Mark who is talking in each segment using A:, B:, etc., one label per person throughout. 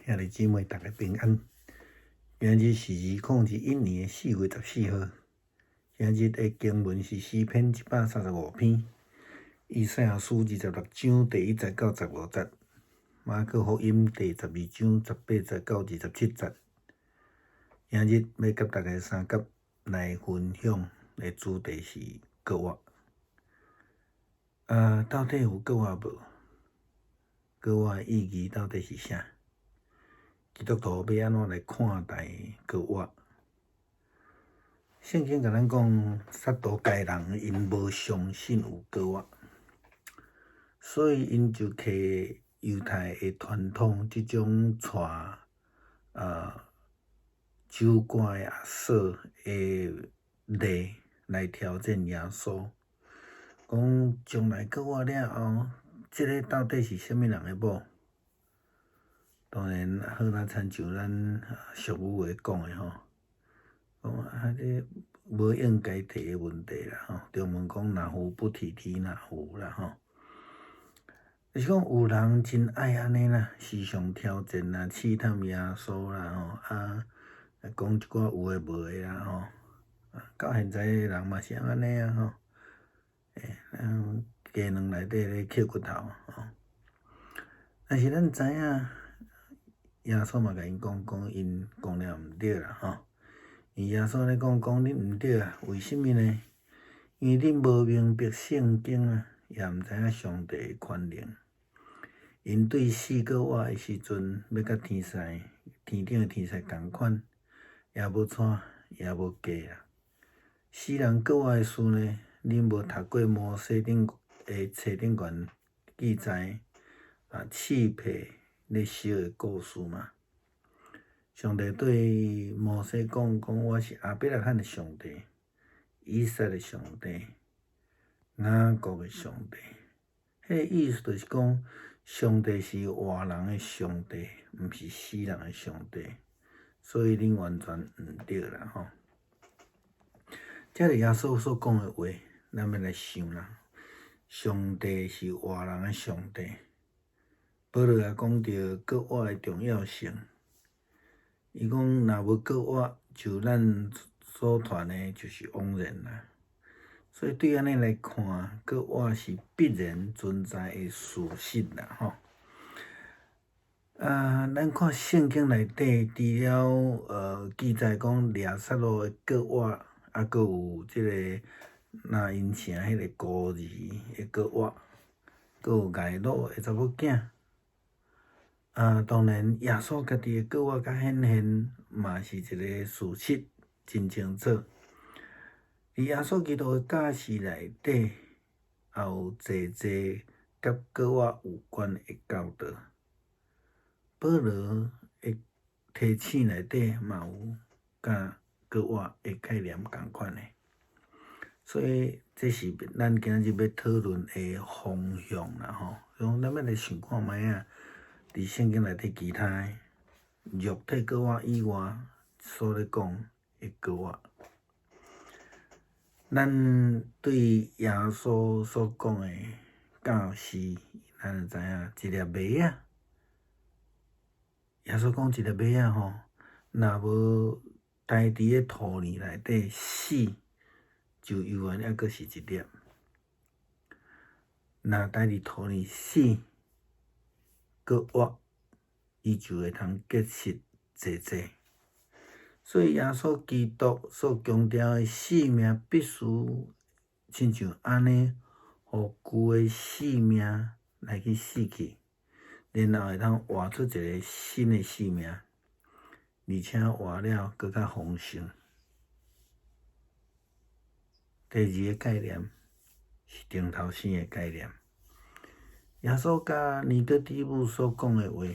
A: 兄弟姊妹，大家平安。今日是2021年4月14号。今日的经文是诗篇135篇，以赛亚书26章第1节到15节，马可福音第12章18节到27节。今日要甲大家三甲来分享的主题是告我。到底有告我无？告我的意义到底是啥？基督徒要安怎来看待告我？圣经甲咱讲，撒都该人因无相信有告我，所以因就摕犹太的传统即种酒馆亚瑟的例来挑战耶稣，讲将来告我了后，即个到底是啥物人的某？当然，好啦，亲像咱俗语话讲的吼，讲这无应该提的问题啦吼。中文讲若夫不提提若夫啦吼。就是讲有人真爱安尼啦，时常挑战啦、试探耶稣啦吼，讲一寡有诶无诶啦吼。到现在诶人嘛是安尼啊吼，鸡卵内底咧捡骨头吼。但是咱知影。耶稣嘛甲因讲因讲了毋对啦吼，因耶稣咧讲你毋对啊，为什么呢？因为你无明白圣经啊，也毋知影上帝诶权能。因对死告我诶时阵，要甲天顶诶天使共款，也无喘，也无假啦。死人告我诶事呢，恁无读过摩西诶册顶悬记载刺配咧烧诶故事嘛？上帝对摩西讲，我是亚伯拉罕诶上帝，以撒诶上帝，雅各诶上帝。迄个意思就是讲，上帝是活人诶上帝，毋是死人诶上帝。所以恁完全毋对啦吼。这是耶稣所讲诶话，咱要来想啦。上帝是活人诶上帝。保罗也讲到告我诶重要性。伊讲若无告我，就咱所传诶就是枉然啦。所以对安尼来看，告我是必然存在诶事实啦吼。咱看圣经内底，除了记载讲亚撒路诶告我，阁有即个那因城迄个孤儿诶告我，阁有睚鲁诶查某囝。当然，耶稣家己诶告我甲显现嘛是一个事实，真清楚。伫耶稣基督诶教示内底，也有济甲告我有关诶教导。保罗诶提醒内底嘛有甲告我诶概念共款诶，所以这是咱今日要讨论诶方向啦吼。所以咱要来想看觅啊。伫圣经内底其他肉体告我以外，所咧讲诶告我，咱对耶稣所讲诶教示，咱就知影一粒麦仔。耶稣讲一粒麦仔吼，若无待伫咧土里内底死，就犹原抑阁是一粒；若待伫土里死，阁活，伊就会通结实济济。所以耶稣基督所强调诶性命，必须亲像安尼，互旧诶性命来去死去，然后会通活出一个新诶性命，而且活了更较丰盛。第二个概念是顶头生诶概念。耶稣甲尼哥底母所讲诶话，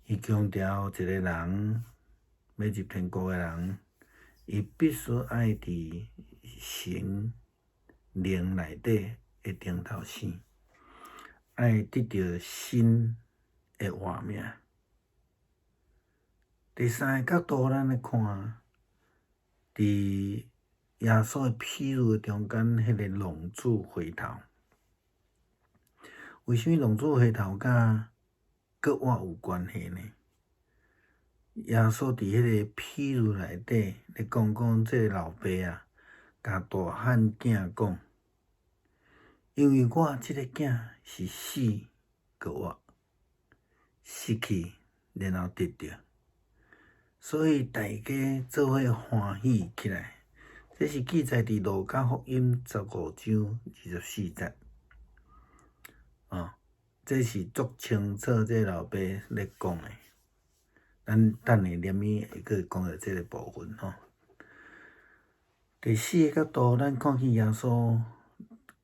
A: 伊强调一个人要入天国诶人，伊必须爱伫神灵内底会顶头生，爱得到新诶活命。第三个角度，咱来看，伫耶稣诶譬喻诶中间，迄个浪子回头。为什么浪子回头甲跟我有关系呢？耶稣伫迄个譬喻内底咧讲即个老爸啊，甲大汉囝讲，因为我即个囝是死个我失去，然后得着，所以大家做伙欢喜起来。这是记载伫路加福音15章24节。这是足清楚，这老爸咧讲诶。咱等下念伊会阁讲到即个部分吼。第4个角度，咱看见耶稣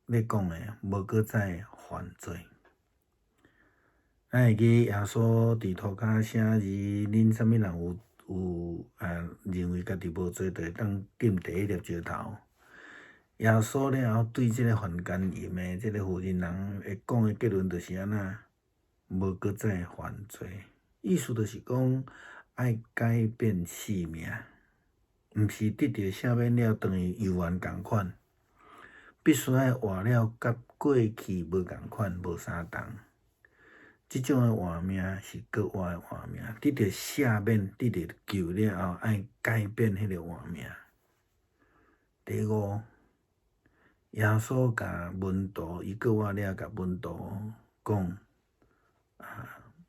A: 咧讲诶，无搁再犯罪。咱会记耶稣伫涂骹写字，恁啥物人有认为家己无罪，就会当禁第一粒石头。耶稣了后对即个犯奸淫诶，即个妇人人会讲诶结论就是安那，无搁再犯罪。意思就是讲，爱改变性命，毋是得到赦免了等于犹原共款，必须爱活了甲过去无共款，无相同。即种诶活命是搁活诶活命，得到赦免，得到救了后，爱改变迄个活命。第5，耶稣甲门徒，伊搁活了，甲门徒讲，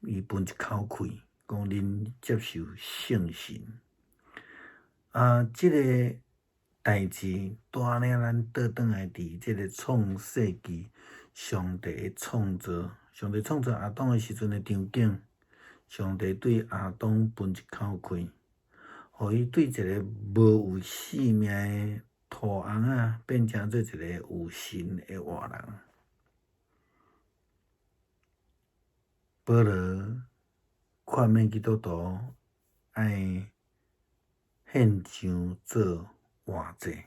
A: 伊分一口气，讲恁接受圣神。即个代志带领咱倒转来伫即个创世纪，上帝创造亚当诶时阵诶场景，上帝对亚当分一口气，互伊对一个无有生命诶土翁仔变成做一个有神诶活人。保罗劝勉基督徒爱献上做活祭。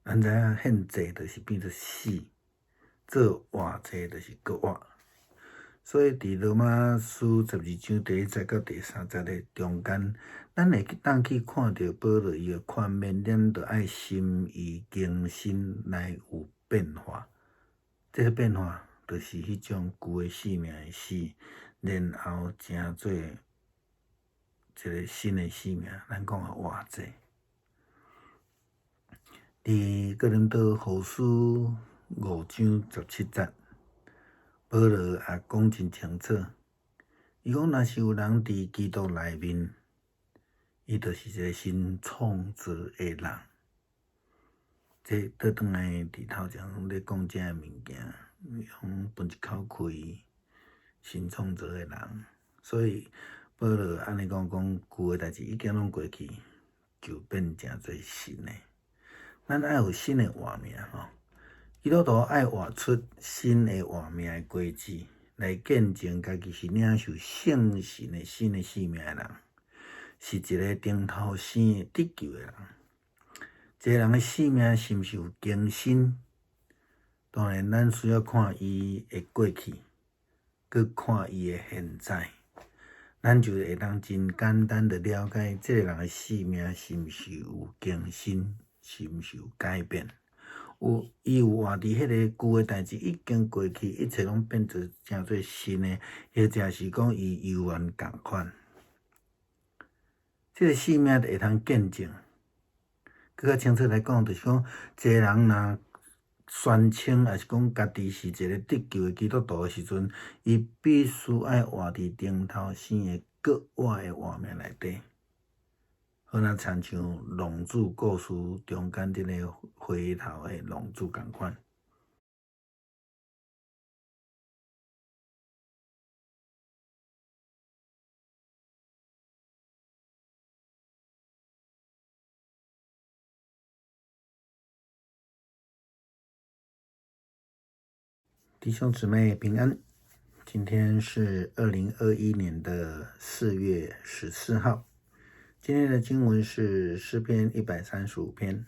A: 咱知影献祭就是变做死，做活祭就是搁活。所以伫罗马书12章第1节到第3节的中间，咱会当去看到保罗伊个劝勉，咱着爱心意更新来有变化。这个变化就是迄种旧的生命的死，然后成做一个新的生命。咱讲活祭。伫哥林多后书5章17节，保罗也讲真清楚，伊讲若是有人伫基督内面，伊就是一个新创造的人。这倒转来伫头前咧讲这个物件，用分一口气，新创造的人。所以保罗安尼讲旧的代志已经拢过去，就变成做新的。咱爱有新的活命吼，基督徒爱活出新的活命的果子，来见证家己是领受圣神的新的生命的人，是一个顶头生的得救的人。这个人的生命是毋是有更新？当然，咱需要看伊的过去，佮看伊的现在，咱就会当真简单的了解这个人的生命是毋是有更新，是毋是有改变。伊有活伫迄个旧的代志已经过去，一切拢变做成做新的，或者是讲伊犹原共款。这个生命就会通见证。更较清楚来讲，就是讲，一个人若宣称，也是讲家己是一个得救的基督徒的时阵，伊必须爱活伫顶头生的搁活的活命内底。好若亲像浪子故事中间这个回头的浪子共款。弟兄姊妹平安，今天是2021年的4月14号。今天的经文是诗篇135篇，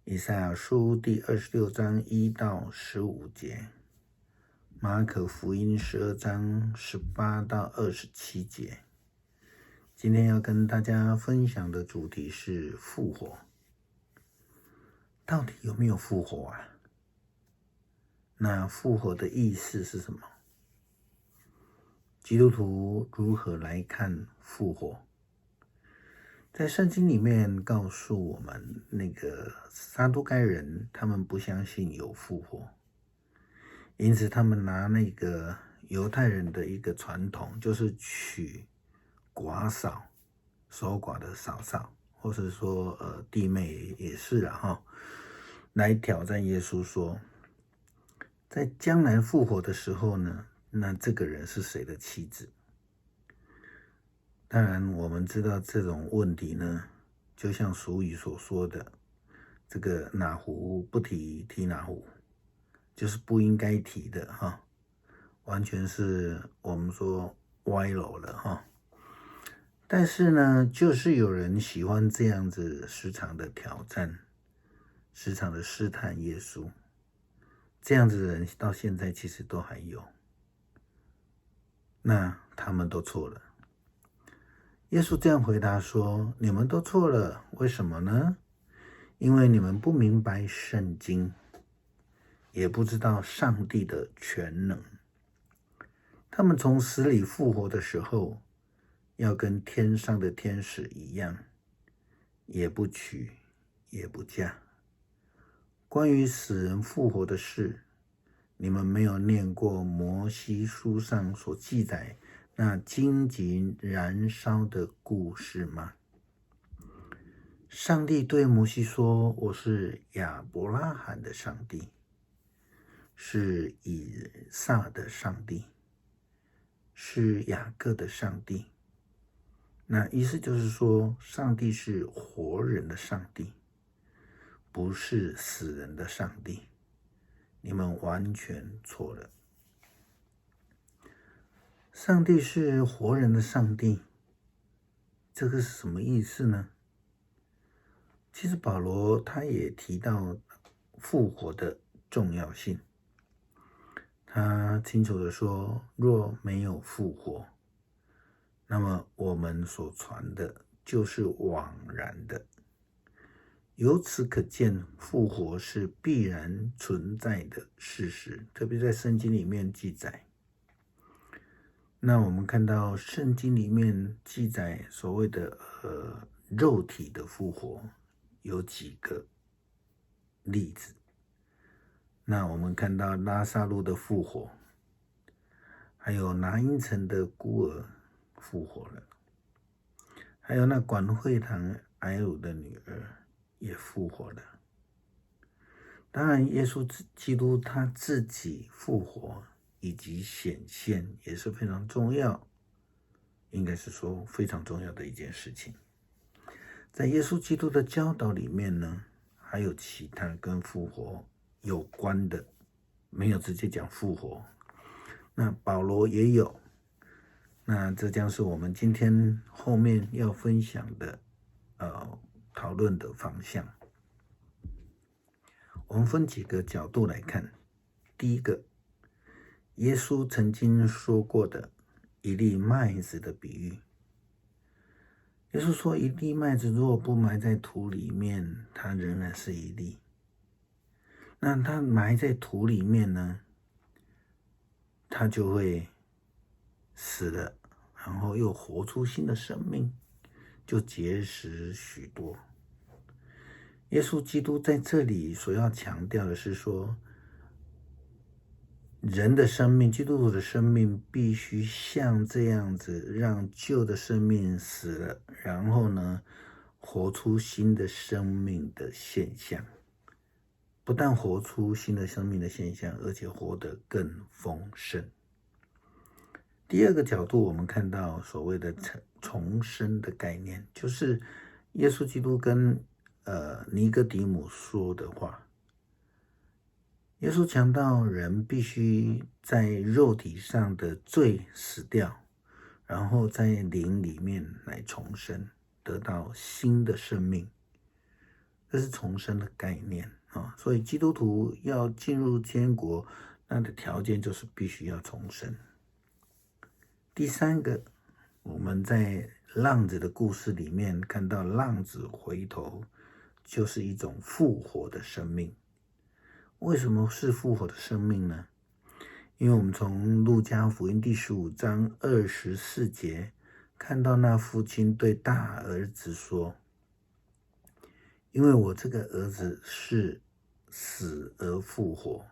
A: 以赛亚书第26章1到15节，马可福音12章18到27节。今天要跟大家分享的主题是复活。到底有没有复活啊？那复活的意思是什么？基督徒如何来看复活？在圣经里面告诉我们，那个撒都该人他们不相信有复活，因此他们拿那个犹太人的一个传统，就是娶寡嫂、守寡的嫂嫂，或是说弟妹也是啦哈，来挑战耶稣说，在将来复活的时候呢，那这个人是谁的妻子？当然我们知道这种问题呢，就像俗语所说的，这个哪壶不提提哪壶，就是不应该提的哈，完全是我们说歪楼了哈。但是呢，就是有人喜欢这样子时常的挑战，时常的试探耶稣，这样子的人到现在其实都还有，那他们都错了。耶稣这样回答说，你们都错了，为什么呢？因为你们不明白圣经，也不知道上帝的全能。他们从死里复活的时候，要跟天上的天使一样，也不娶，也不嫁。关于死人复活的事，你们没有念过摩西书上所记载那荆棘燃烧的故事吗？上帝对摩西说，我是亚伯拉罕的上帝，是以撒的上帝，是雅各的上帝。那意思就是说，上帝是活人的上帝，不是死人的上帝。你们完全错了。上帝是活人的上帝，这个是什么意思呢？其实保罗他也提到复活的重要性，他清楚地说，若没有复活，那么我们所传的就是枉然的。由此可见，复活是必然存在的事实，特别在圣经里面记载。那我们看到圣经里面记载所谓的肉体的复活有几个例子。那我们看到拉撒路的复活，还有拿因城的孤儿复活了，还有那管会堂睚鲁的女儿也复活了。当然耶稣基督他自己复活以及显现也是非常重要，应该是说非常重要的一件事情。在耶稣基督的教导里面呢，还有其他跟复活有关的，没有直接讲复活，那保罗也有，那这将是我们今天后面要分享的讨论的方向。我们分几个角度来看。第一个，耶稣曾经说过的一粒麦子的比喻。耶稣说，一粒麦子如果不埋在土里面，它仍然是一粒。那它埋在土里面呢，它就会死了，然后又活出新的生命，就结实许多。耶稣基督在这里所要强调的是说，人的生命，基督徒的生命必须像这样子，让旧的生命死了，然后呢，活出新的生命的现象。不但活出新的生命的现象，而且活得更丰盛。第二个角度，我们看到所谓的重生的概念，就是耶稣基督跟尼哥底母说的话。耶稣强调人必须在肉体上的罪死掉，然后在灵里面来重生，得到新的生命。这是重生的概念啊，所以基督徒要进入天国，那的条件就是必须要重生。第三个，我们在浪子的故事里面看到浪子回头，就是一种复活的生命。为什么是复活的生命呢？因为我们从路加福音第15章24节看到那父亲对大儿子说，因为我这个儿子是死而复活，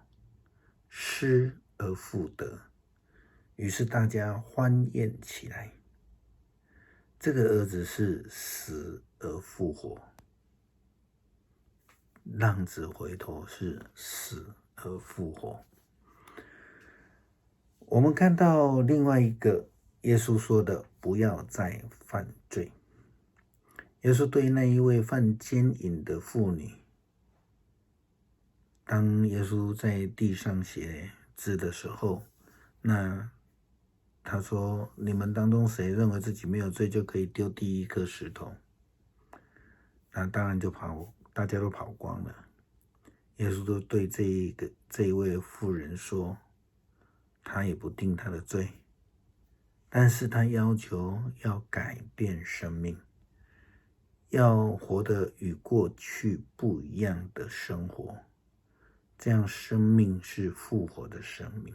A: 失而复得，于是大家欢宴起来。这个儿子是死而复活，浪子回头是死而复活。我们看到另外一个耶稣说的，不要再犯罪。耶稣对那一位犯奸淫的妇女，当耶稣在地上写字的时候，那他说，你们当中谁认为自己没有罪，就可以丢第一颗石头。那当然大家都跑光了。耶稣就对这一位妇人说，他也不定他的罪，但是他要求要改变生命，要活得与过去不一样的生活，这样生命是复活的生命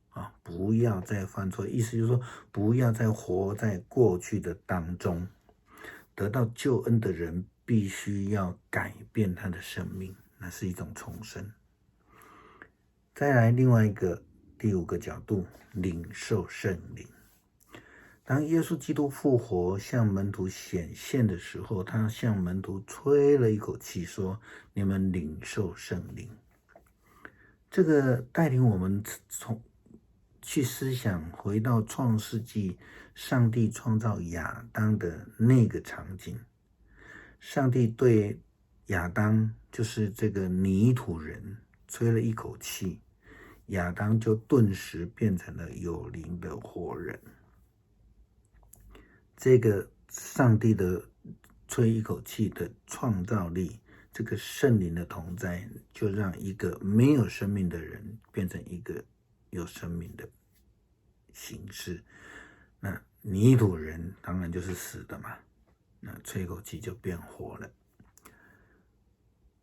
A: 啊！不要再犯错，意思就是说，不要再活在过去的当中。得到救恩的人必须要改变他的生命，那是一种重生。再来另外一个第5个角度，领受圣灵。当耶稣基督复活向门徒显现的时候，他向门徒吹了一口气说，你们领受圣灵。这个带领我们去思想，回到创世纪，上帝创造亚当的那个场景。上帝对亚当，就是这个泥土人，吹了一口气，亚当就顿时变成了有灵的活人。这个上帝的吹一口气的创造力，这个圣灵的同在，就让一个没有生命的人变成一个有生命的形式。那泥土人当然就是死的嘛，那吹口气就变活了。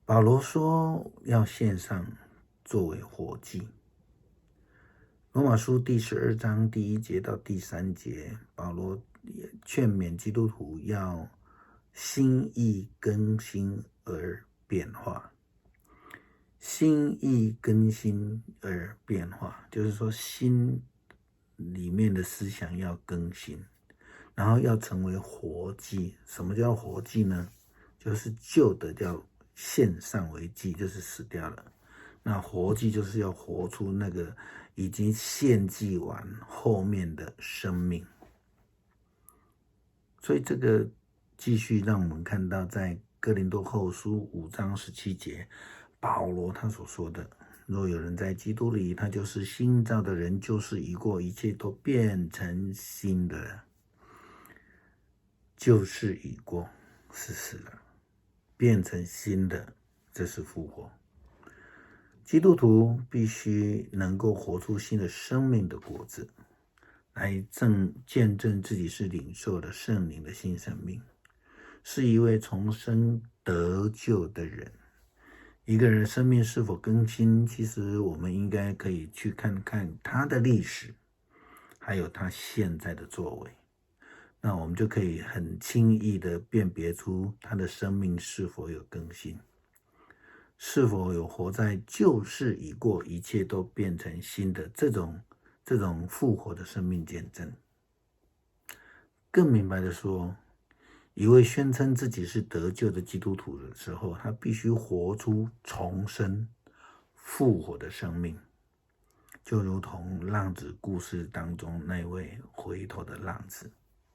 A: 保罗说要献上作为活祭。罗马书第12章第1节到第3节，保罗也劝勉基督徒要心意更新而变化。心意更新而变化，就是说心里面的思想要更新，然后要成为活祭。什么叫活祭呢？就是旧的要献上为祭，就是死掉了。那活祭就是要活出那个已经献祭完后面的生命。所以这个继续让我们看到，在哥林多后书5章17节，保罗他所说的，若有人在基督里，他就是新造的人，旧事已过，一切都变成新的了。旧事已过是死了，变成新的，这是复活。基督徒必须能够活出新的生命的果子，来见证自己是领受了圣灵的新生命，是一位重生得救的人。一个人生命是否更新，其实我们应该可以去看看他的历史，还有他现在的作为，那我们就可以很轻易的辨别出他的生命是否有更新，是否有活在旧事已过，一切都变成新的这种复活的生命见证。更明白的说，一位宣称自己是得救的基督徒的时候，他必须活出重生复活的生命，就如同浪子故事当中那位回头的浪子。